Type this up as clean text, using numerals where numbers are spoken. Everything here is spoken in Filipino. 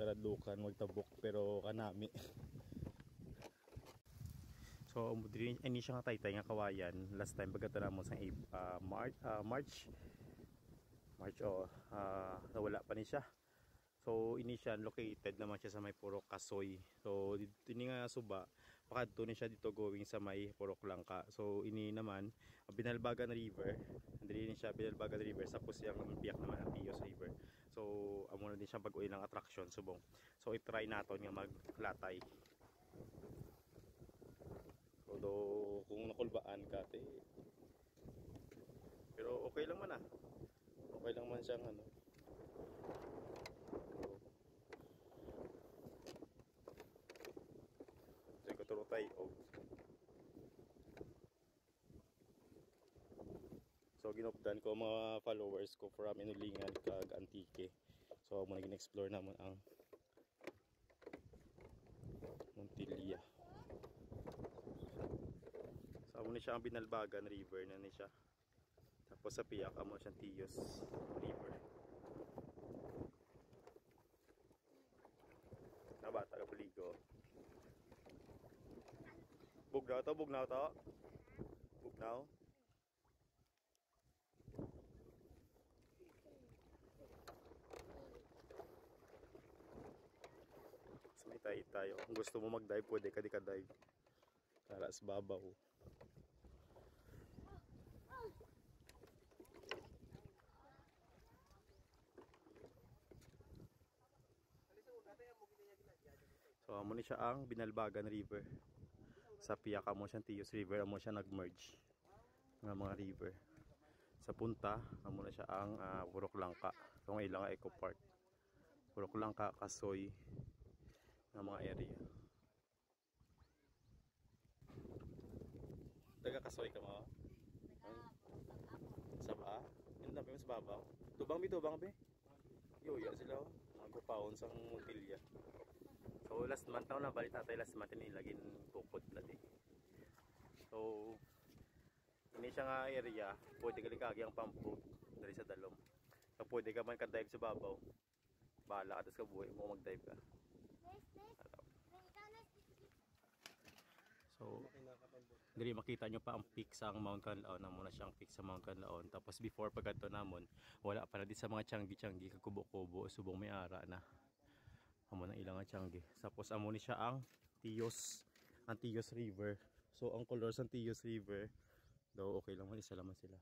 taradlukan magtabok pero kanami. So ini siya nga taytay nga kawayan last time pagkatala mo sa March nawala pa ni siya. So ini siya located naman siya sa may Purok Kasoy. So dito ini nga suba pakadto ni siya dito going sa may Purok Langka. So ini naman Binalbagan River. Dili ni siya Binalbagan River sa pusyang biyak naman ang Tios River. So amo na din siya pag-uwi ng attraction subong. So i-try naton nga maglatay. So kung nakulbaan ka pero okay lang man okay lang man siyang ano. So ikuturo tayo. So ginupdan ko mga followers ko from Inulingan kag Antique. So mo naging explore naman ang Montilla. So amo ni siya ang Binalbagan River na ni siya. Tapos sa piyak amo siyang Tios River. Na bata ka puligo. Bugnaw to. Bugnaw. So may tayo. Kung gusto mo mag-dive, pwede ka di ka-dive. Para sa babaw. So amo ni siya ang Binalbagan River. Sa piyak amo siyang Tios River, amo siya nag-merge ng mga river. Sa punta amo na siya ang Purok Langka. So ngayon lang Eco Park. Purok Langka, Kasoy ng mga area. Taga Kasoy ka mo? Sa ba? Yun na ba sa babaw? Tubang be? Yo, yan sila magpapawon sa Montilla. So last month na balik natin last month nilagin tukod na di. So ini siya nga area, pwede ka likagi ang pampo dari sa dalom. So pwede ka man ka-dive sa babaw. Bahala ka sa buhay mo mag-dive ka. So diri makita nyo pa ang peak sa Mount Canlaon. Namo na siyang peak sa Mount Canlaon. Tapos before pagkadto namon, wala pa na di sa mga tiyanggi-tiyanggi kakubo-kubo subong may ara na. Amo na ilang tiyanggi. Tapos amo ni siya ang Tios River. So ang color sa Tios River daw okay lang man isa laman sila.